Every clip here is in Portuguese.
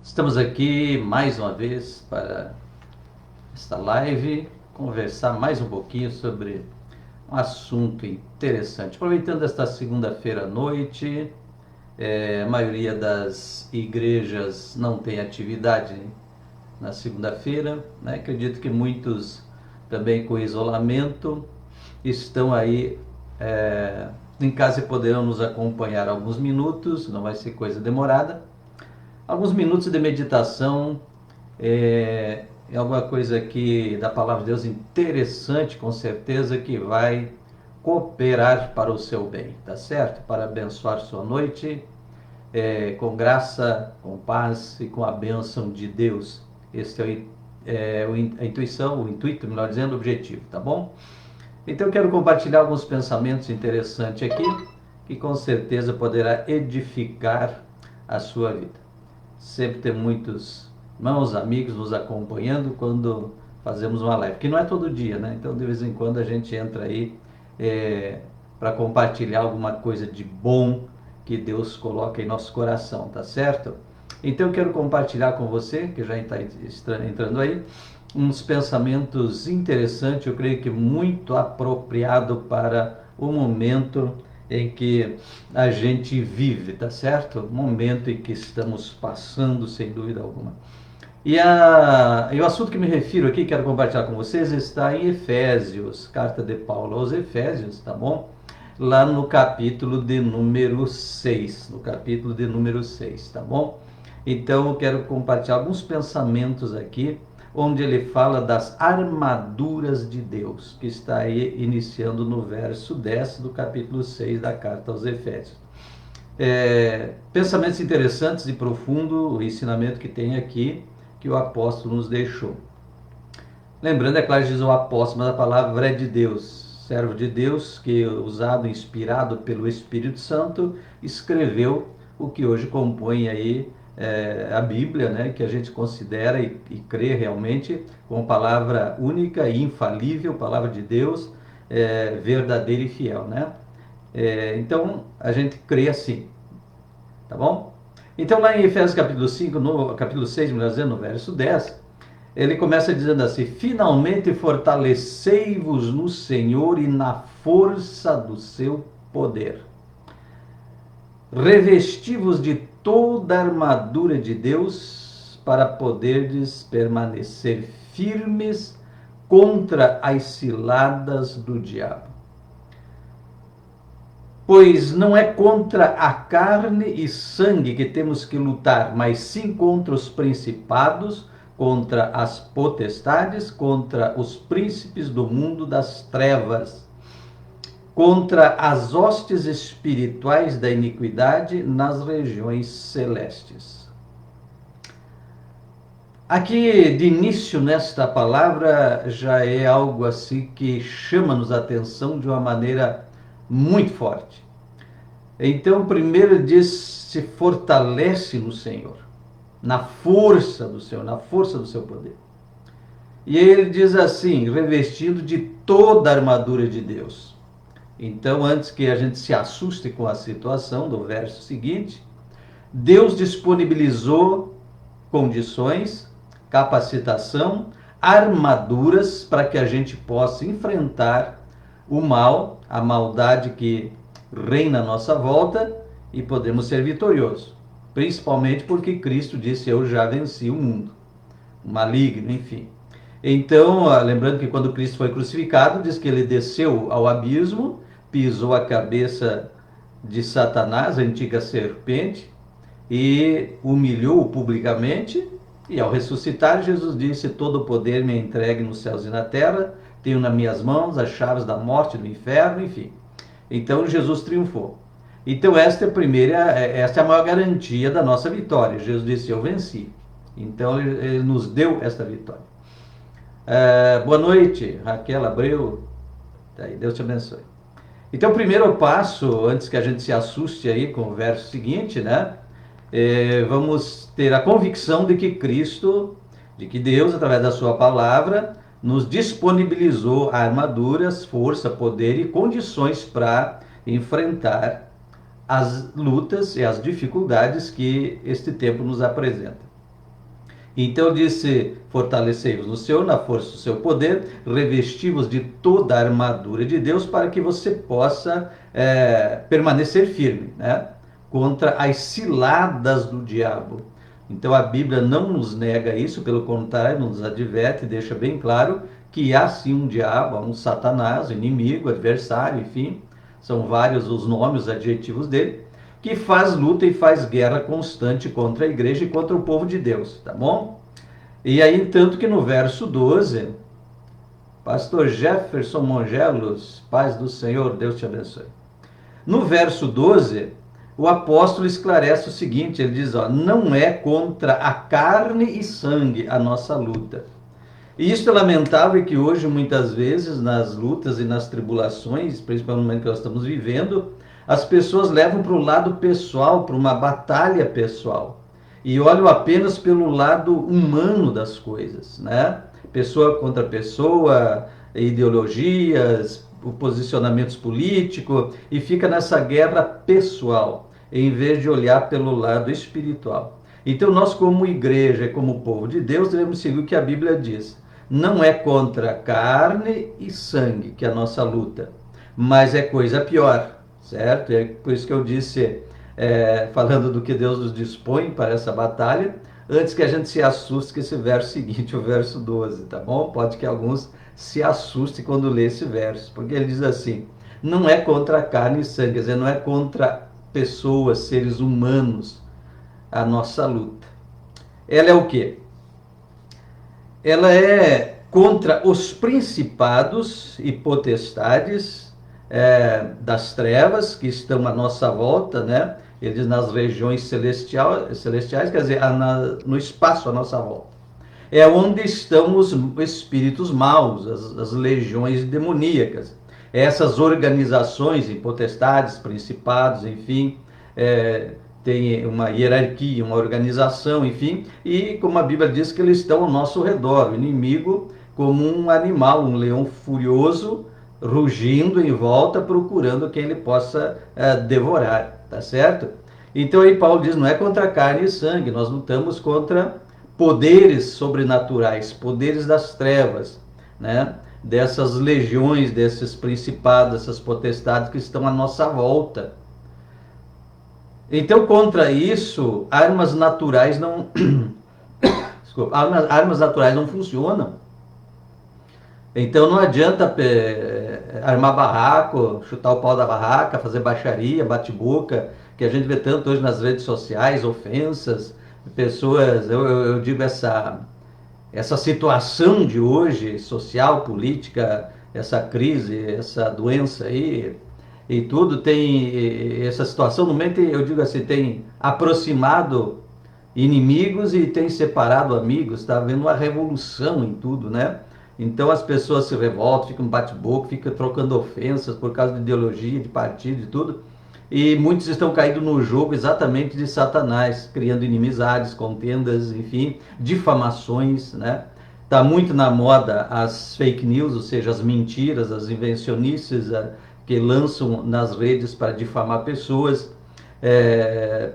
Estamos aqui mais uma vez para esta live, conversar mais um pouquinho sobre um assunto interessante. Aproveitando esta segunda-feira à noite, a maioria das igrejas não tem atividade na segunda-feira, né? Acredito que muitos também com isolamento estão aí em casa e poderão nos acompanhar alguns minutos, não vai ser coisa demorada. Alguns minutos de meditação é alguma coisa aqui da palavra de Deus interessante, com certeza que vai cooperar para o seu bem, tá certo? Para abençoar sua noite, com graça, com paz e com a bênção de Deus. Este a intuição, o intuito, melhor dizendo, o objetivo, tá bom? Então eu quero compartilhar alguns pensamentos interessantes aqui, que com certeza poderá edificar a sua vida. Sempre tem muitos irmãos, amigos nos acompanhando quando fazemos uma live, que não é todo dia, né? Então de vez em quando a gente entra aí para compartilhar alguma coisa de bom que Deus coloca em nosso coração, tá certo? Então eu quero compartilhar com você, que já está entrando aí, uns pensamentos interessantes, eu creio que muito apropriado para o momento em que a gente vive, tá certo? Momento em que estamos passando, sem dúvida alguma. E o assunto que me refiro aqui, quero compartilhar com vocês, está em Efésios, carta de Paulo aos Efésios, tá bom? Lá no capítulo de número 6, tá bom? Então eu quero compartilhar alguns pensamentos aqui, onde ele fala das armaduras de Deus, que está aí iniciando no verso 10 do capítulo 6 da carta aos Efésios. Pensamentos interessantes e profundo o ensinamento que tem aqui, que o apóstolo nos deixou. Lembrando, é claro, diz o apóstolo, mas a palavra é de Deus, servo de Deus, que usado, inspirado pelo Espírito Santo, escreveu o que hoje compõe aí a Bíblia, né, que a gente considera e crê realmente como palavra única e infalível, palavra de Deus, verdadeira e fiel, né? Então, a gente crê assim, tá bom? Então, lá em Efésios capítulo 5, no capítulo 6, melhor dizendo, no verso 10, ele começa dizendo assim: finalmente fortalecei-vos no Senhor e na força do seu poder. Revesti-vos de toda a armadura de Deus para poderdes permanecer firmes contra as ciladas do diabo. Pois não é contra a carne e sangue que temos que lutar, mas sim contra os principados, contra as potestades, contra os príncipes do mundo das trevas, contra as hostes espirituais da iniquidade nas regiões celestes. Aqui, de início, nesta palavra, já é algo assim que chama-nos a atenção de uma maneira muito forte. Então, primeiro diz, se fortalece no Senhor, na força do Senhor, na força do seu poder. E aí ele diz assim, revestido de toda a armadura de Deus. Então, antes que a gente se assuste com a situação do verso seguinte, Deus disponibilizou condições, capacitação, armaduras para que a gente possa enfrentar o mal, a maldade que reina à nossa volta e podemos ser vitoriosos. Principalmente porque Cristo disse, eu já venci o mundo, o maligno, enfim. Então, lembrando que quando Cristo foi crucificado, diz que ele desceu ao abismo, pisou a cabeça de Satanás, a antiga serpente, e humilhou-o publicamente, e ao ressuscitar, Jesus disse, todo o poder me é entregue nos céus e na terra, tenho nas minhas mãos as chaves da morte e do inferno, enfim. Então, Jesus triunfou. Então, esta é a maior garantia da nossa vitória. Jesus disse, eu venci. Então, ele nos deu esta vitória. Boa noite, Raquel Abreu. Deus te abençoe. Então, o primeiro passo, antes que a gente se assuste aí com o verso seguinte, né? Vamos ter a convicção de que Deus, através da sua palavra, nos disponibilizou armaduras, força, poder e condições para enfrentar as lutas e as dificuldades que este tempo nos apresenta. Então disse: fortalecei-vos no Senhor, na força do seu poder, revesti-vos de toda a armadura de Deus, para que você possa permanecer firme, né, contra as ciladas do diabo. Então a Bíblia não nos nega isso, pelo contrário, nos adverte, deixa bem claro que há sim um diabo, um Satanás, inimigo, adversário, enfim, são vários os nomes, os adjetivos dele, que faz luta e faz guerra constante contra a igreja e contra o povo de Deus, tá bom? E aí, tanto que no verso 12, pastor Jefferson Mongelos, paz do Senhor, Deus te abençoe. No verso 12, o apóstolo esclarece o seguinte, ele diz, ó, não é contra a carne e sangue a nossa luta. E isso é lamentável que hoje, muitas vezes, nas lutas e nas tribulações, principalmente no momento que nós estamos vivendo, as pessoas levam para o lado pessoal, para uma batalha pessoal. E olham apenas pelo lado humano das coisas, né? Pessoa contra pessoa, ideologias, posicionamentos políticos, e fica nessa guerra pessoal, em vez de olhar pelo lado espiritual. Então nós, como igreja, como povo de Deus, devemos seguir o que a Bíblia diz. Não é contra carne e sangue que é a nossa luta, mas é coisa pior, certo? É por isso que eu disse, falando do que Deus nos dispõe para essa batalha, antes que a gente se assuste com esse verso seguinte, o verso 12, tá bom? Pode que alguns se assustem quando lê esse verso, porque ele diz assim, não é contra carne e sangue, quer dizer, não é contra pessoas, seres humanos, a nossa luta. Ela é o quê? Ela é contra os principados e potestades das trevas que estão à nossa volta, né? Ele diz nas regiões celestiais, quer dizer, no espaço à nossa volta. É onde estão os espíritos maus, as legiões demoníacas. Essas organizações, potestades, principados, enfim, tem uma hierarquia, uma organização, enfim, e como a Bíblia diz que eles estão ao nosso redor, o inimigo como um animal, um leão furioso, rugindo em volta, procurando quem ele possa devorar, tá certo? Então aí Paulo diz, não é contra carne e sangue, nós lutamos contra poderes sobrenaturais, poderes das trevas, né? Dessas legiões, desses principados, dessas potestades que estão à nossa volta. Então, contra isso, armas naturais não desculpa, armas naturais não funcionam. Então não adianta armar barraco, chutar o pau da barraca, fazer baixaria, bate-boca, que a gente vê tanto hoje nas redes sociais, ofensas, pessoas, eu digo essa situação de hoje, social, política, essa crise, essa doença aí, e tudo tem essa situação, no momento eu digo assim, tem aproximado inimigos e tem separado amigos, está havendo uma revolução em tudo, né? Então as pessoas se revoltam, ficam bate-boca, ficam trocando ofensas por causa de ideologia, de partido e tudo, e muitos estão caindo no jogo exatamente de Satanás, criando inimizades, contendas, enfim, difamações, né? Está muito na moda as fake news, ou seja, as mentiras, as invencionices que lançam nas redes para difamar pessoas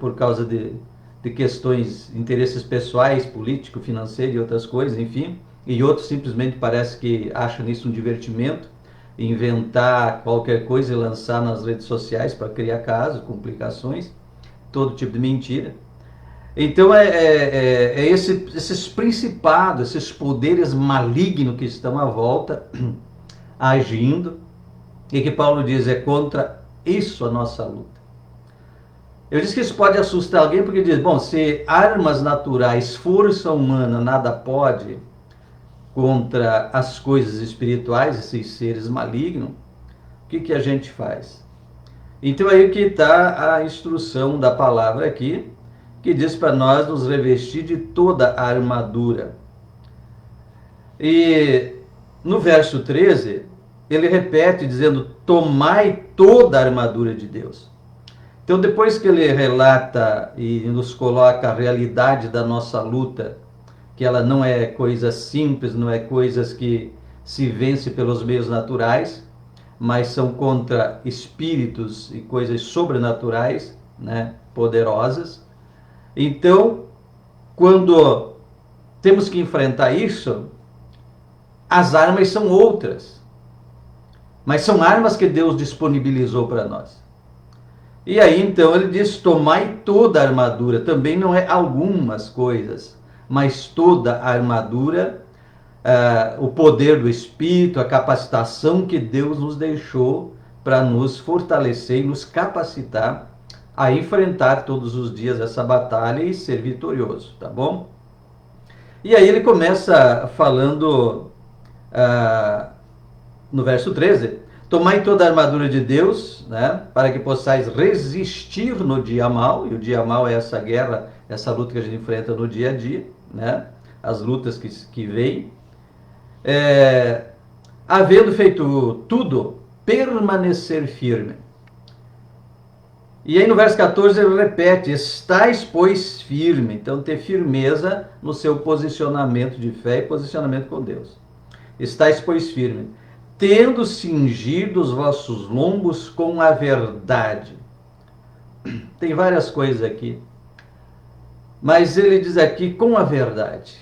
por causa de questões, interesses pessoais, político, financeiro e outras coisas, enfim. E outros simplesmente parece que acham isso um divertimento, inventar qualquer coisa e lançar nas redes sociais para criar casos, complicações, todo tipo de mentira. Então esses principados, esses poderes malignos que estão à volta, agindo, e que Paulo diz, é contra isso a nossa luta. Eu disse que isso pode assustar alguém, porque diz, bom, se armas naturais, força humana, nada pode contra as coisas espirituais, esses seres malignos, o que a gente faz? Então aí que está a instrução da palavra aqui, que diz para nós nos revestir de toda a armadura. E no verso 13, ele repete dizendo, tomai toda a armadura de Deus. Então depois que ele relata e nos coloca a realidade da nossa luta, que ela não é coisa simples, não é coisas que se vence pelos meios naturais, mas são contra espíritos e coisas sobrenaturais, né, poderosas. Então, quando temos que enfrentar isso, as armas são outras. Mas são armas que Deus disponibilizou para nós. E aí então ele diz, tomai toda a armadura. Também não é algumas coisas, mas toda a armadura, o poder do Espírito, a capacitação que Deus nos deixou para nos fortalecer e nos capacitar a enfrentar todos os dias essa batalha e ser vitorioso, tá bom? E aí ele começa falando no verso 13, tomai toda a armadura de Deus, né, para que possais resistir no dia mau, e o dia mau é essa guerra, essa luta que a gente enfrenta no dia a dia, né, as lutas que vêm, havendo feito tudo, permanecer firme. E aí no verso 14 ele repete, estais pois firme, então ter firmeza no seu posicionamento de fé e posicionamento com Deus. Estais pois firme, tendo cingido os vossos lombos com a verdade. Tem várias coisas aqui, mas ele diz aqui com a verdade.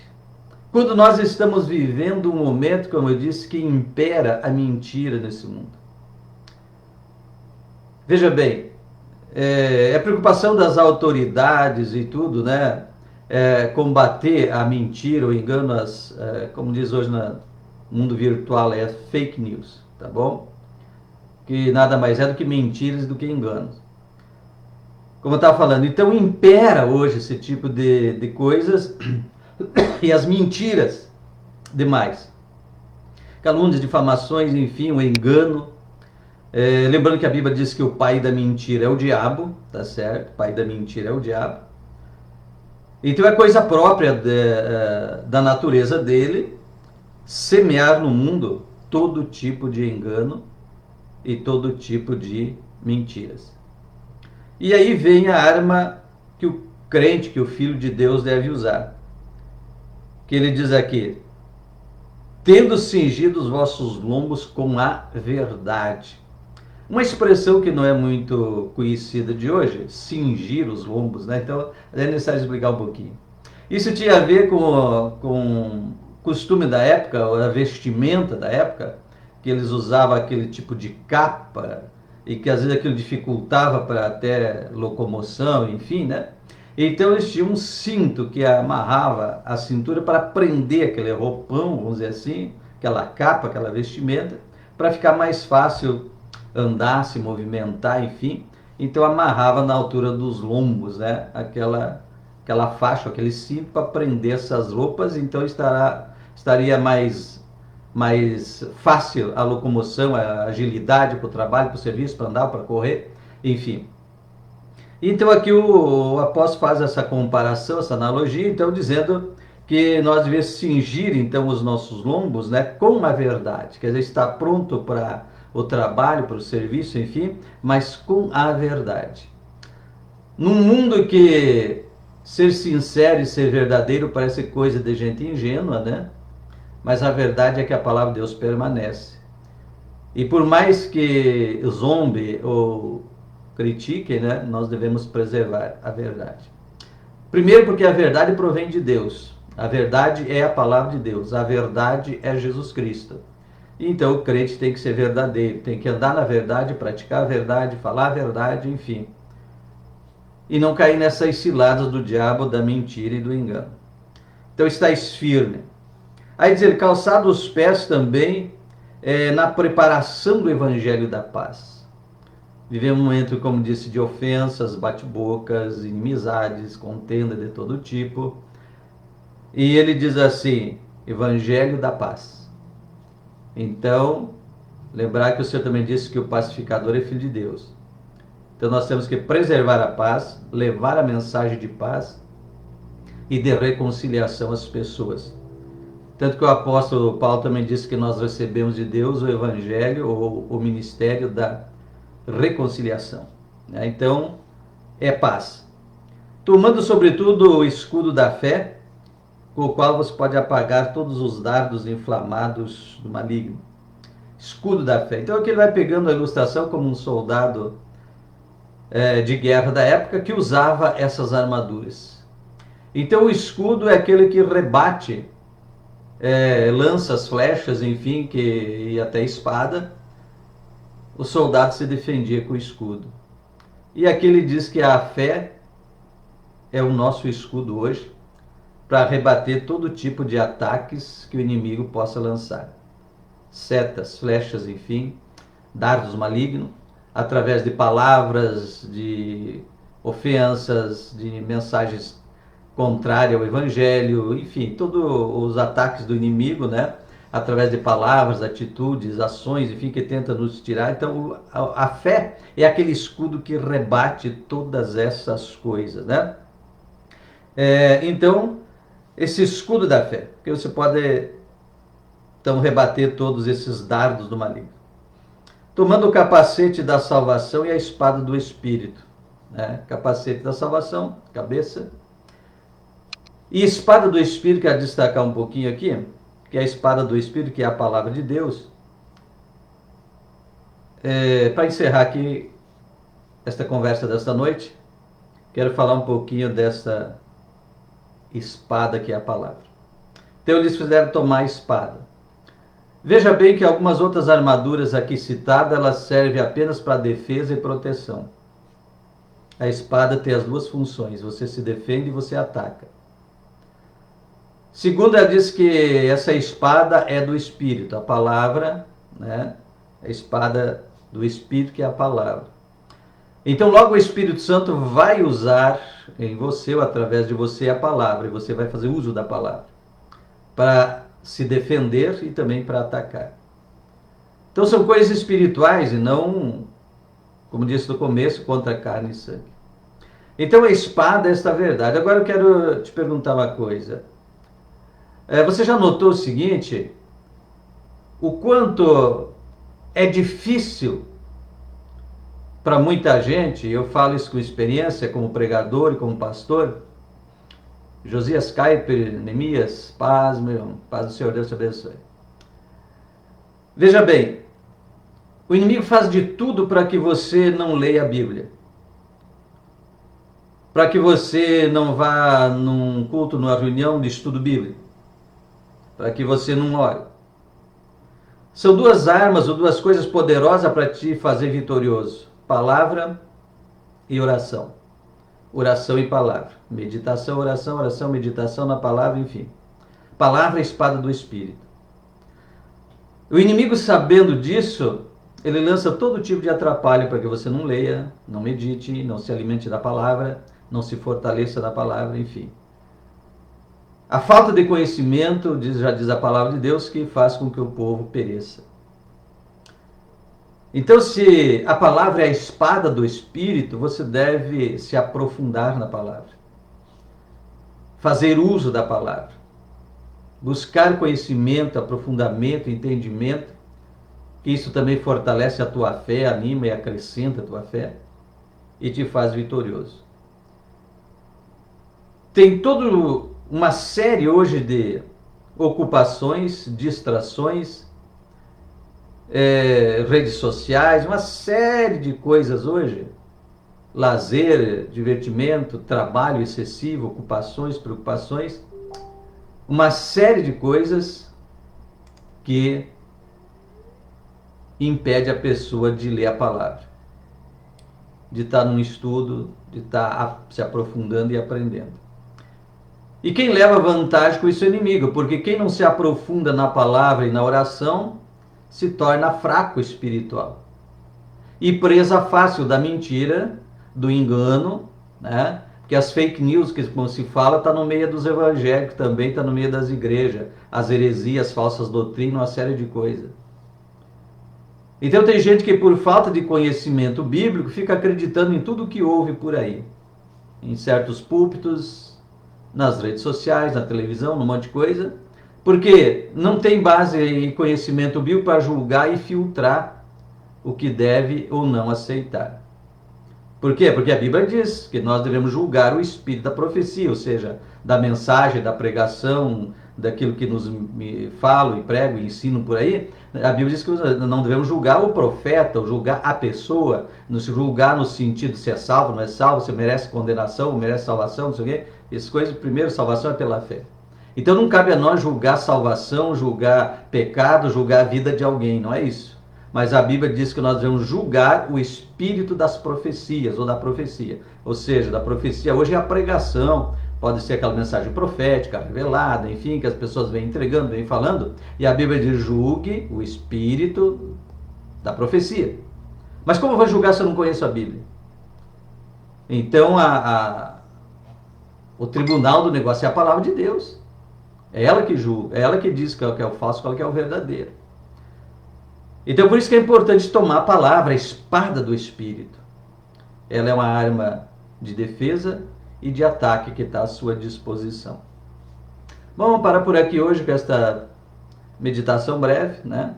Quando nós estamos vivendo um momento, como eu disse, que impera a mentira nesse mundo. Veja bem, é preocupação das autoridades e tudo, né? Combater a mentira, o engano, como diz hoje no mundo virtual, é fake news, tá bom? Que nada mais é do que mentiras do que enganos. Como eu estava falando, então impera hoje esse tipo de coisas e as mentiras demais. Calúnias, difamações, enfim, o engano. Lembrando que a Bíblia diz que o pai da mentira é o diabo, tá certo? O pai da mentira é o diabo. Então é coisa própria da natureza dele semear no mundo todo tipo de engano e todo tipo de mentiras. E aí vem a arma que o crente, que o filho de Deus deve usar. Que ele diz aqui, tendo cingido os vossos lombos com a verdade. Uma expressão que não é muito conhecida de hoje, cingir os lombos, né? Então é necessário explicar um pouquinho. Isso tinha a ver com o costume da época, a vestimenta da época, que eles usavam aquele tipo de capa e que às vezes aquilo dificultava para até locomoção, enfim, né? Então eles tinham um cinto que amarrava a cintura para prender aquele roupão, vamos dizer assim, aquela capa, aquela vestimenta, para ficar mais fácil andar, se movimentar, enfim. Então amarrava na altura dos lombos, né? Aquela faixa, aquele cinto para prender essas roupas, então estaria mais fácil a locomoção, a agilidade para o trabalho, para o serviço, para andar, para correr, enfim. Então aqui o apóstolo faz essa comparação, essa analogia, então dizendo que nós devemos cingir então os nossos lombos, né, com a verdade, quer dizer, estar pronto para o trabalho, para o serviço, enfim, mas com a verdade. Num mundo que ser sincero e ser verdadeiro parece coisa de gente ingênua, né? Mas a verdade é que a palavra de Deus permanece. E por mais que zombe ou critiquem, né, nós devemos preservar a verdade. Primeiro porque a verdade provém de Deus. A verdade é a palavra de Deus. A verdade é Jesus Cristo. Então o crente tem que ser verdadeiro, tem que andar na verdade, praticar a verdade, falar a verdade, enfim. E não cair nessas ciladas do diabo, da mentira e do engano. Então estáis firme. Aí diz ele, calçado os pés também na preparação do evangelho da paz. Vivemos um momento, como disse, de ofensas, bate-bocas, inimizades, contenda de todo tipo. E ele diz assim, evangelho da paz. Então, lembrar que o Senhor também disse que o pacificador é filho de Deus. Então nós temos que preservar a paz, levar a mensagem de paz e de reconciliação às pessoas. Tanto que o apóstolo Paulo também disse que nós recebemos de Deus o evangelho ou o ministério da reconciliação. Então, é paz. Tomando sobretudo o escudo da fé, com o qual você pode apagar todos os dardos inflamados do maligno. Escudo da fé. Então aqui ele vai pegando a ilustração como um soldado de guerra da época que usava essas armaduras. Então o escudo é aquele que rebate lanças, flechas, enfim, e até espada. O soldado se defendia com o escudo. E aqui ele diz que a fé é o nosso escudo hoje para rebater todo tipo de ataques que o inimigo possa lançar. Setas, flechas, enfim, dardos malignos, através de palavras, de ofensas, de mensagens contrárias ao evangelho, enfim, todos os ataques do inimigo, né? Através de palavras, atitudes, ações, enfim, que tenta nos tirar. Então, a fé é aquele escudo que rebate todas essas coisas, né? Então, esse escudo da fé, que você pode, então, rebater todos esses dardos do maligno. Tomando o capacete da salvação e a espada do Espírito, né? Capacete da salvação, cabeça. E espada do Espírito, quero destacar um pouquinho aqui, que é a espada do Espírito, que é a palavra de Deus. Para encerrar aqui esta conversa desta noite, quero falar um pouquinho dessa espada que é a palavra. Então eles fizeram tomar a espada. Veja bem que algumas outras armaduras aqui citadas, elas servem apenas para defesa e proteção. A espada tem as duas funções, você se defende e você ataca. Segundo, ela diz que essa espada é do Espírito, a palavra, né? A espada do Espírito, que é a palavra. Então, logo o Espírito Santo vai usar em você, ou através de você, a palavra, e você vai fazer uso da palavra para se defender e também para atacar. Então, são coisas espirituais e não, como disse no começo, contra carne e sangue. Então, a espada é esta verdade. Agora eu quero te perguntar uma coisa. Você já notou o seguinte? O quanto é difícil para muita gente, eu falo isso com experiência, como pregador e como pastor. Josias Kuyper, Neemias, paz, meu irmão, paz do Senhor, Deus te abençoe. Veja bem, o inimigo faz de tudo para que você não leia a Bíblia. Para que você não vá num culto, numa reunião de estudo bíblico. Para que você não ore. São duas armas ou duas coisas poderosas para te fazer vitorioso. Palavra e oração. Oração e palavra. Meditação, oração, meditação na palavra, enfim. Palavra é a espada do Espírito. O inimigo, sabendo disso, ele lança todo tipo de atrapalho para que você não leia, não medite, não se alimente da palavra, não se fortaleça da palavra, enfim. A falta de conhecimento, já diz a palavra de Deus, que faz com que o povo pereça. Então, se a palavra é a espada do Espírito, você deve se aprofundar na palavra. Fazer uso da palavra. Buscar conhecimento, aprofundamento, entendimento, que isso também fortalece a tua fé, anima e acrescenta a tua fé e te faz vitorioso. Tem toda uma série hoje de ocupações, distrações, redes sociais, uma série de coisas hoje, lazer, divertimento, trabalho excessivo, ocupações, preocupações, uma série de coisas que impede a pessoa de ler a palavra, de estar num estudo, de estar se aprofundando e aprendendo. E quem leva vantagem com isso é o inimigo, porque quem não se aprofunda na palavra e na oração se torna fraco espiritual. E presa fácil da mentira, do engano, né? Porque as fake news, que como se fala, está no meio dos evangélicos também, está no meio das igrejas, as heresias, falsas doutrinas, uma série de coisas. Então tem gente que por falta de conhecimento bíblico fica acreditando em tudo que ouve por aí. Em certos púlpitos, nas redes sociais, na televisão, num monte de coisa, porque não tem base e conhecimento bíblico para julgar e filtrar o que deve ou não aceitar. Por quê? Porque a Bíblia diz que nós devemos julgar o espírito da profecia, ou seja, da mensagem, da pregação, daquilo que nos falam e pregam e ensinam por aí. A Bíblia diz que não devemos julgar o profeta, ou julgar a pessoa, nos julgar no sentido de se é salvo, não é salvo, se merece condenação, merece salvação, não sei o quê. Essas coisas, primeiro, salvação é pela fé. Então não cabe a nós julgar salvação, julgar pecado, julgar a vida de alguém, não é isso. Mas a Bíblia diz que nós devemos julgar o espírito das profecias, ou da profecia. Ou seja, da profecia hoje é a pregação, pode ser aquela mensagem profética, revelada, enfim, que as pessoas vêm entregando, vêm falando, e a Bíblia diz: julgue o espírito da profecia. Mas como eu vou julgar se eu não conheço a Bíblia? Então o tribunal do negócio é a palavra de Deus. É ela que julga, é ela que diz qual que é o falso, qual que é o verdadeiro. Então por isso que é importante tomar a palavra, a espada do Espírito. Ela é uma arma de defesa e de ataque que está à sua disposição. Bom, vamos parar por aqui hoje com esta meditação breve, né?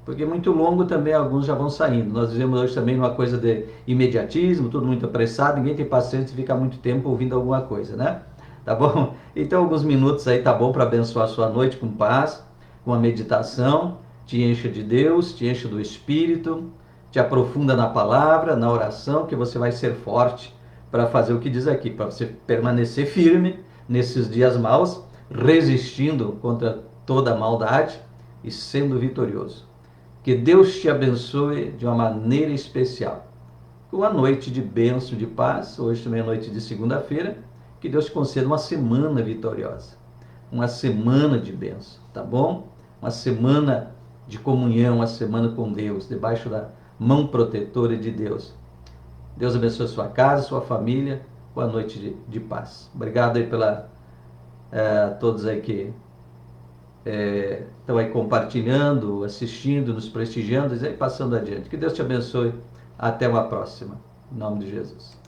Porque muito longo também, alguns já vão saindo. Nós vivemos hoje também uma coisa de imediatismo, tudo muito apressado, ninguém tem paciência de ficar muito tempo ouvindo alguma coisa, né? Tá bom? Então alguns minutos aí tá bom para abençoar a sua noite com paz, com a meditação, te encha de Deus, te enche do Espírito, te aprofunda na palavra, na oração, que você vai ser forte para fazer o que diz aqui, para você permanecer firme nesses dias maus, resistindo contra toda a maldade e sendo vitorioso. Que Deus te abençoe de uma maneira especial. Uma noite de bênção, de paz. Hoje também é noite de segunda-feira. Que Deus te conceda uma semana vitoriosa. Uma semana de bênção, tá bom? Uma semana de comunhão, uma semana com Deus, debaixo da mão protetora de Deus. Deus abençoe a sua casa, sua família. Boa noite de paz. Obrigado aí pela todos aí que estão aí compartilhando, assistindo, nos prestigiando e aí passando adiante. Que Deus te abençoe. Até uma próxima. Em nome de Jesus.